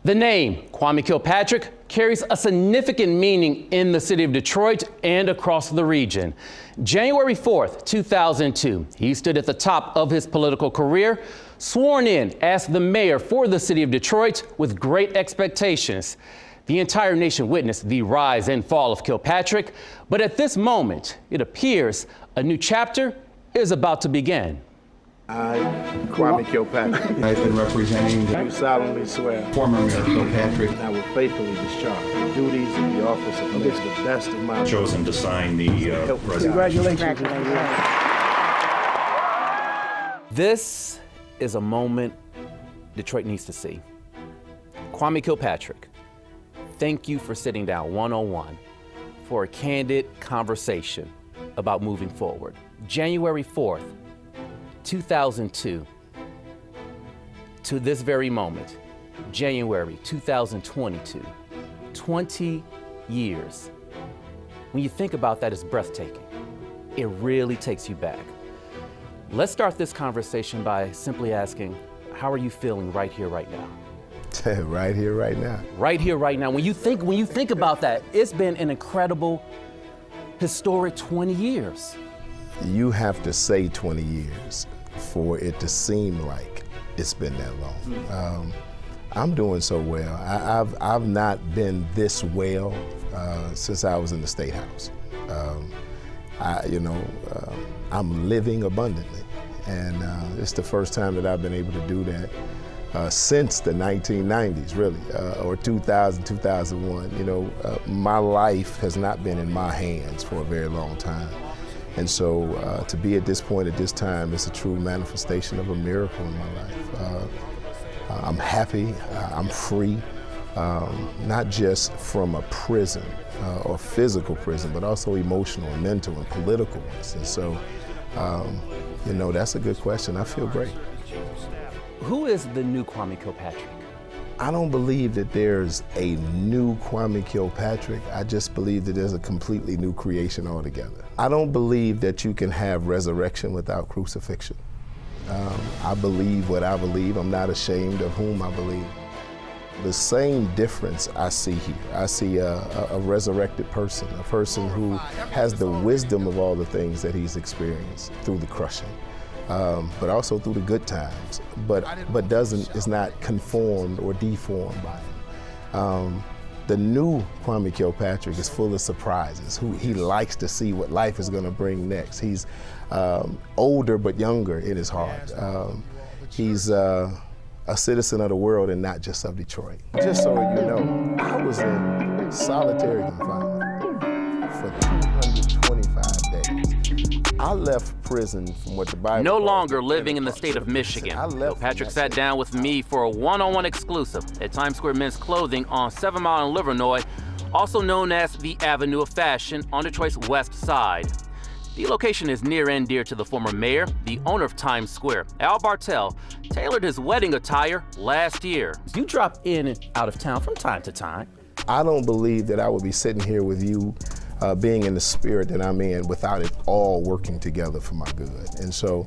The name Kwame Kilpatrick carries a significant meaning in the city of Detroit and across the region. January 4th, 2002, he stood at the top of his political career, sworn in as the mayor for the city of Detroit with great expectations. The entire nation witnessed the rise and fall of Kilpatrick, but at this moment, it appears a new chapter is about to begin. I, Kwame Kilpatrick, I've been representing do solemnly swear former Mayor Kilpatrick. I will faithfully discharge the duties of the office of mayor to the best of my chosen to sign the president. Congratulations. This is a moment Detroit needs to see. Kwame Kilpatrick, thank you for sitting down one-on-one for a candid conversation about moving forward. January 4th, 2002 to this very moment, January 2022, 20 years. When you think about that, it's breathtaking. It really takes you back. Let's start this conversation by simply asking, how are you feeling right here, right now? Right here, right now. Right here, right now. When you think about that, it's been an incredible, historic 20 years. You have to say 20 years for it to seem like it's been that long. I'm doing so well. I've not been this well since I was in the State House. I'm living abundantly, and it's the first time that I've been able to do that since the 1990s, really, or 2000, 2001. My life has not been in my hands for a very long time. And so to be at this point at this time is a true manifestation of a miracle in my life. I'm happy, I'm free, not just from a prison or physical prison, but also emotional and mental and political ones. And so, that's a good question. I feel great. Who is the new Kwame Kilpatrick? I don't believe that there's a new Kwame Kilpatrick. I just believe that there's a completely new creation altogether. I don't believe that you can have resurrection without crucifixion. I believe what I believe. I'm not ashamed of whom I believe. The same difference I see here. I see a resurrected person, a person who has the wisdom of all the things that he's experienced through the crushing. But also through the good times, but is not conformed or deformed by them. The new Kwame Kilpatrick is full of surprises. He likes to see what life is going to bring next. He's older but younger in his heart. He's a citizen of the world and not just of Detroit. Just so you know, I was in solitary confinement for 225 days. I left prison from what the Bible No longer living in the state of Michigan, Kilpatrick sat down with me for a one-on-one exclusive at Times Square Men's Clothing on 7 Mile in Livernois, also known as the Avenue of Fashion on Detroit's west side. The location is near and dear to the former mayor, the owner of Times Square. Al Bartel tailored his wedding attire last year. You drop in and out of town from time to time. I don't believe that I would be sitting here with you being in the spirit that I'm in without it all working together for my good. And so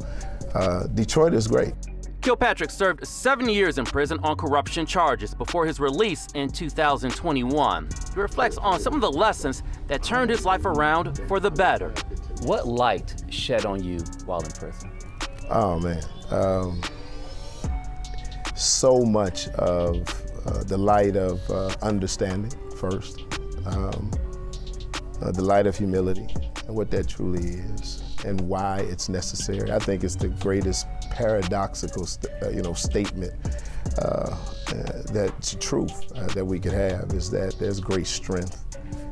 Detroit is great. Kilpatrick served 7 years in prison on corruption charges before his release in 2021. He reflects on some of the lessons that turned his life around for the better. What light shed on you while in prison? Oh man, so much of the light of understanding first. The light of humility and what that truly is and why it's necessary. I think it's the greatest paradoxical statement that's truth that we could have, is that there's great strength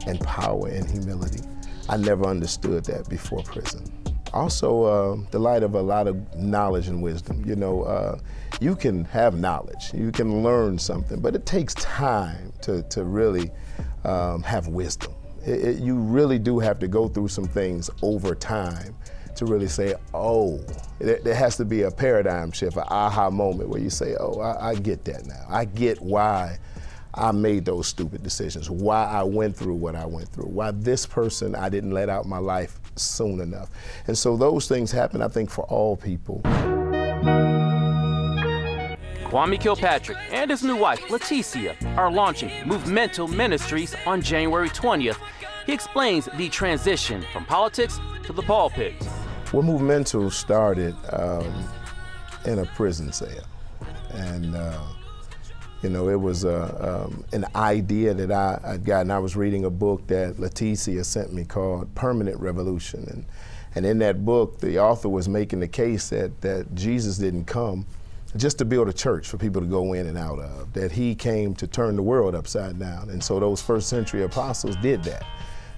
and power in humility. I never understood that before prison. Also, the light of a lot of knowledge and wisdom. You can have knowledge, you can learn something, but it takes time to really have wisdom. You really do have to go through some things over time to really say, oh, there has to be a paradigm shift, an aha moment where you say, oh, I get that now. I get why I made those stupid decisions, why I went through what I went through, why this person I didn't let out my life soon enough. And so those things happen, I think, for all people. Kwame Kilpatrick and his new wife, Leticia, are launching Movemental Ministries on January 20th. He explains the transition from politics to the pulpit. Well, Movemental started in a prison cell. And, it was an idea that I'd gotten. I was reading a book that Leticia sent me called Permanent Revolution. And in that book, the author was making the case that Jesus didn't come just to build a church for people to go in and out of, that he came to turn the world upside down. And so those first century apostles did that.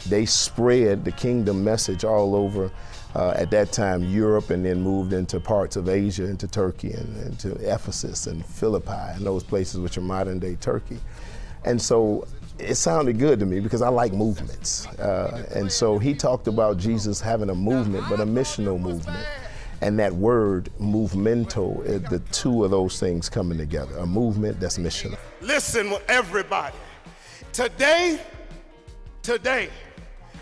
They spread the kingdom message all over, at that time, Europe, and then moved into parts of Asia, into Turkey, and into Ephesus and Philippi, and those places which are modern day Turkey. And so it sounded good to me because I like movements. And so he talked about Jesus having a movement, but a missional movement. And that word, movemental, the two of those things coming together, a movement that's missional. Listen, everybody, today,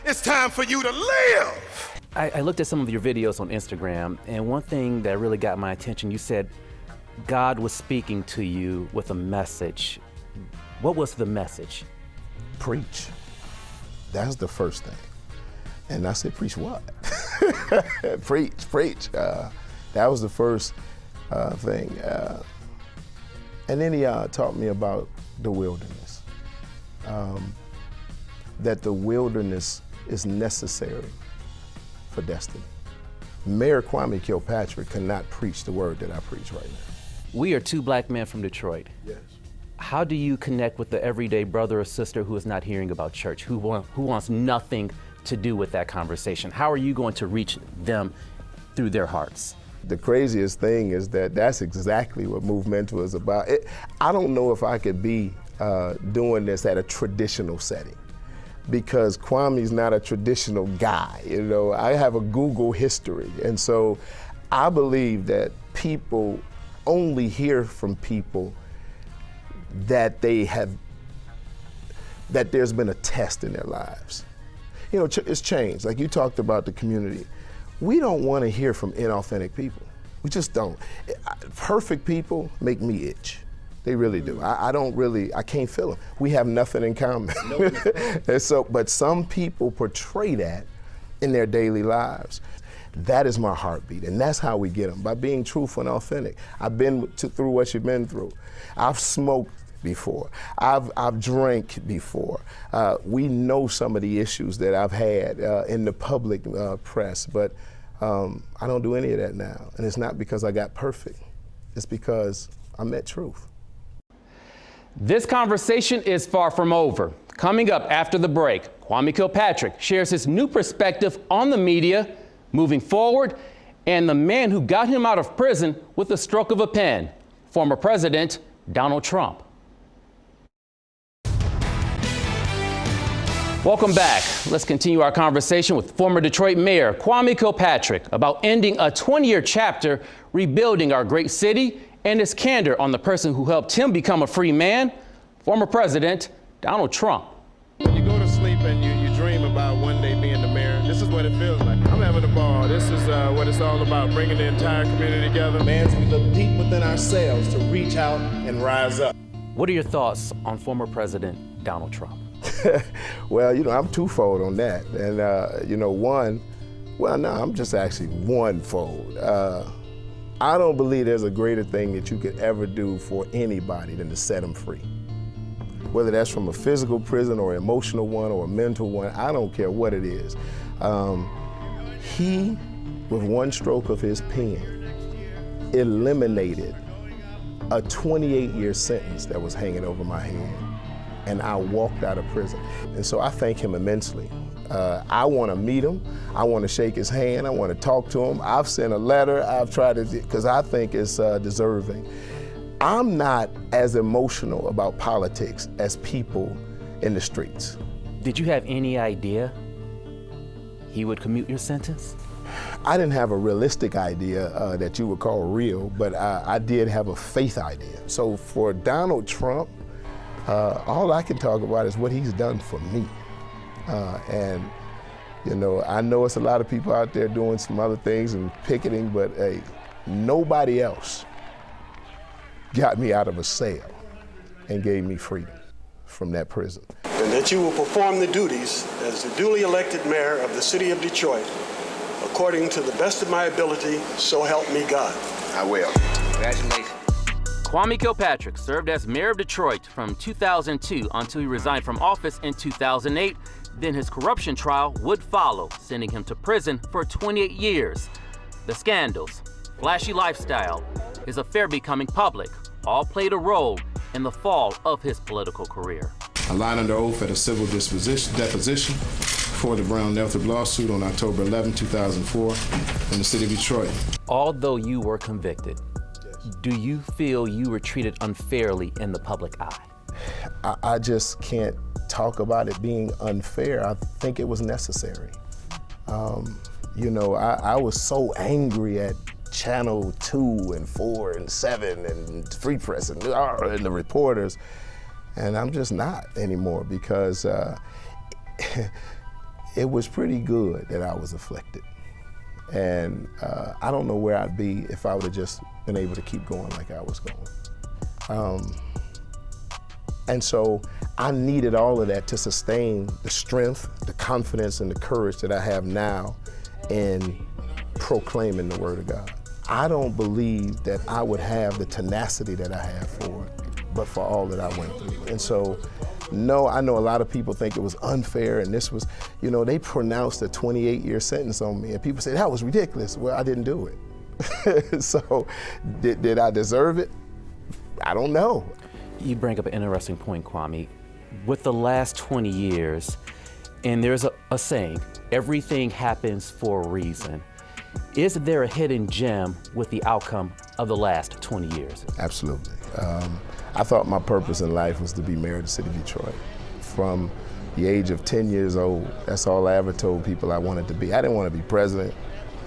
it's time for you to live. I looked at some of your videos on Instagram, and one thing that really got my attention, you said God was speaking to you with a message. What was the message? Preach. That's the first thing. And I said, preach what? Preach. That was the first thing. And then he taught me about the wilderness. That the wilderness is necessary for destiny. Mayor Kwame Kilpatrick cannot preach the word that I preach right now. We are two black men from Detroit. Yes. How do you connect with the everyday brother or sister who is not hearing about church, who wants nothing to do with that conversation? How are you going to reach them through their hearts? The craziest thing is that that's exactly what Movemental is about. I don't know if I could be doing this at a traditional setting, because Kwame's not a traditional guy. I have a Google history. And so I believe that people only hear from people that that there's been a test in their lives. It's changed. Like you talked about the community. We don't want to hear from inauthentic people. We just don't. Perfect people make me itch. They really do. I can't feel them. We have nothing in common. And so, but some people portray that in their daily lives. That is my heartbeat, and that's how we get them, by being truthful and authentic. I've been through what you've been through. I've smoked before. I've drank before. We know some of the issues that I've had in the public press, but I don't do any of that now. And it's not because I got perfect. It's because I met truth. This conversation is far from over. Coming up after the break, Kwame Kilpatrick shares his new perspective on the media, moving forward, and the man who got him out of prison with the stroke of a pen, former President Donald Trump. Welcome back. Let's continue our conversation with former Detroit Mayor Kwame Kilpatrick about ending a 20-year chapter, rebuilding our great city, and his candor on the person who helped him become a free man, former President Donald Trump. When you go to sleep and you dream about one day being the mayor, this is what it feels like. I'm having a ball. This is what it's all about, bringing the entire community together. Man, we look deep within ourselves to reach out and rise up. What are your thoughts on former President Donald Trump? Well, I'm twofold on that. And, I'm just actually onefold. I don't believe there's a greater thing that you could ever do for anybody than to set them free. Whether that's from a physical prison or emotional one or a mental one, I don't care what it is. He, with one stroke of his pen, eliminated a 28-year sentence that was hanging over my head. And I walked out of prison. And so I thank him immensely. I want to meet him. I want to shake his hand. I want to talk to him. I've sent a letter. I've tried to, because I think it's deserving. I'm not as emotional about politics as people in the streets. Did you have any idea he would commute your sentence? I didn't have a realistic idea that you would call real, but I did have a faith idea. So for Donald Trump, all I can talk about is what he's done for me. And I know it's a lot of people out there doing some other things and picketing, but hey, nobody else got me out of a cell and gave me freedom from that prison. And that you will perform the duties as the duly elected mayor of the city of Detroit according to the best of my ability, so help me God. I will. Congratulations. Kwame Kilpatrick served as mayor of Detroit from 2002 until he resigned from office in 2008. Then his corruption trial would follow, sending him to prison for 28 years. The scandals, flashy lifestyle, his affair becoming public, all played a role in the fall of his political career. I lied under oath at a civil deposition for the Brown Netherthorpe lawsuit on October 11, 2004 in the city of Detroit. Although you were convicted, do you feel you were treated unfairly in the public eye? I just can't talk about it being unfair. I think it was necessary. You know, I was so angry at Channel 2 and 4 and 7 and Free Press and the reporters, and I'm just not anymore because it was pretty good that I was afflicted. And I don't know where I'd be if I would have just been able to keep going like I was going. And so I needed all of that to sustain the strength, the confidence, and the courage that I have now in proclaiming the Word of God. I don't believe that I would have the tenacity that I have for it, but for all that I went through. And so, no, I know a lot of people think it was unfair, and this was, you know, they pronounced a 28-year sentence on me, and people say, that was ridiculous. Well, I didn't do it. So, did I deserve it? I don't know. You bring up an interesting point, Kwame. With the last 20 years, and there's a saying, everything happens for a reason. Is there a hidden gem with the outcome of the last 20 years? Absolutely. I thought my purpose in life was to be mayor of the city of Detroit. From the age of 10 years old, that's all I ever told people I wanted to be. I didn't want to be president.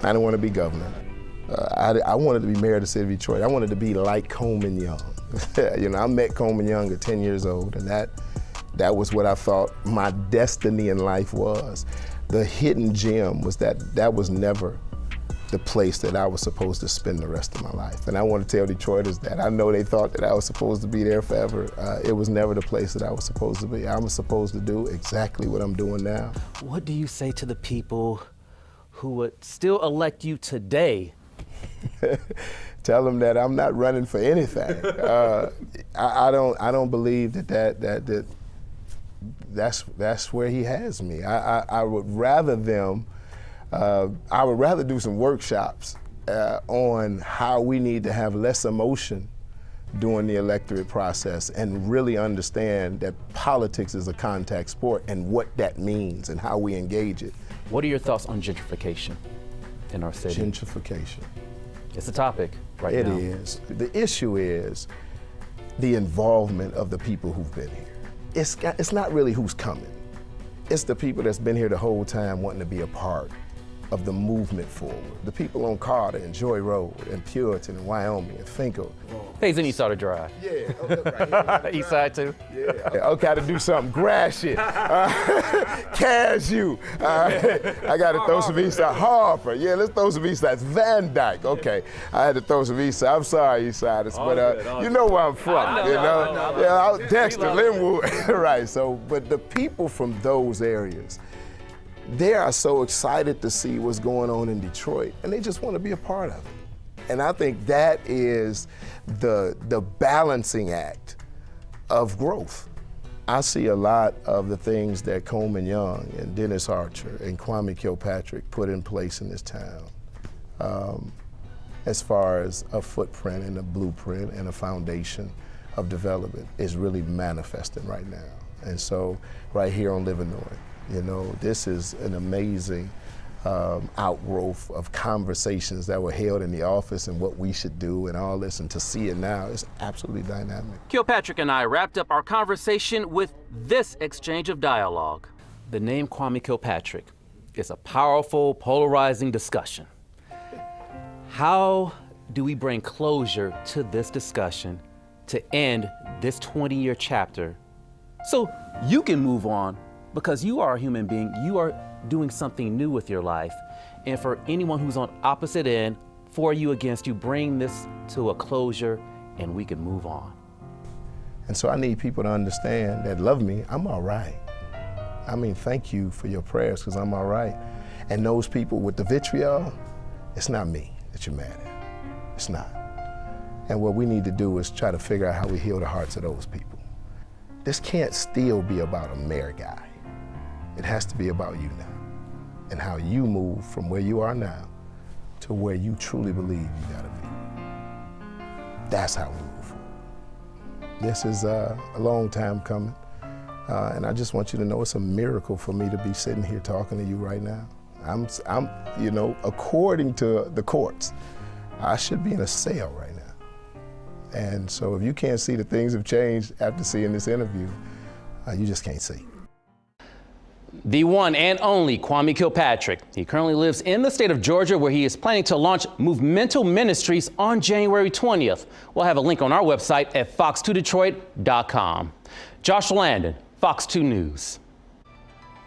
I didn't want to be governor. I wanted to be mayor of the city of Detroit. I wanted to be like Coleman Young. You know, I met Coleman Young at 10 years old, and that was what I thought my destiny in life was. The hidden gem was that was never the place that I was supposed to spend the rest of my life. And I want to tell Detroiters that. I know they thought that I was supposed to be there forever. It was never the place that I was supposed to be. I was supposed to do exactly what I'm doing now. What do you say to the people who would still elect you today? Tell them that I'm not running for anything. I don't believe that's where he has me. I would rather them. I would rather do some workshops on how we need to have less emotion during the electorate process and really understand that politics is a contact sport and what that means and how we engage it. What are your thoughts on gentrification in our city? Gentrification. It's a topic right now. It is. The issue is the involvement of the people who've been here. It's not really who's coming. It's the people that's been here the whole time wanting to be a part of the movement forward. The people on Carter and Joy Road and Puritan and Wyoming and Finkel. Hey, East Side Drive. Yeah, right. East Side too? Yeah. Okay, got to do something. Grass shit. Cashew. I got to throw some East Side. Harper. Yeah, let's throw some East Side. Van Dyke. Okay, I had to throw some East Side. I'm sorry, East Siders, but you know where I'm from. You know? Yeah, Dexter, Linwood. Right. So, but the people from those areas, they are so excited to see what's going on in Detroit, and they just want to be a part of it. And I think that is the balancing act of growth. I see a lot of the things that Coleman Young and Dennis Archer and Kwame Kilpatrick put in place in this town, as far as a footprint and a blueprint and a foundation of development is really manifesting right now. And so right here on Livernois, you know, this is an amazing outgrowth of conversations that were held in the office and what we should do and all this, and to see it now is absolutely dynamic. Kilpatrick and I wrapped up our conversation with this exchange of dialogue. The name Kwame Kilpatrick is a powerful, polarizing discussion. How do we bring closure to this discussion to end this 20-year chapter so you can move on? Because you are a human being, you are doing something new with your life. And for anyone who's on opposite end, for you, against you, bring this to a closure and we can move on. And so I need people to understand that love me, I'm all right. I mean, thank you for your prayers, because I'm all right. And those people with the vitriol, it's not me that you're mad at. It's not. And what we need to do is try to figure out how we heal the hearts of those people. This can't still be about a mayor guy. It has to be about you now, and how you move from where you are now to where you truly believe you gotta be. That's how we move forward. This is a long time coming. And I just want you to know it's a miracle for me to be sitting here talking to you right now. I'm, you know, according to the courts, I should be in a cell right now. And so if you can't see that things have changed after seeing this interview, you just can't see. The one and only Kwame Kilpatrick. He currently lives in the state of Georgia, where he is planning to launch Movemental Ministries on January 20th. We'll have a link on our website at fox2detroit.com. Josh Landon, Fox 2 News.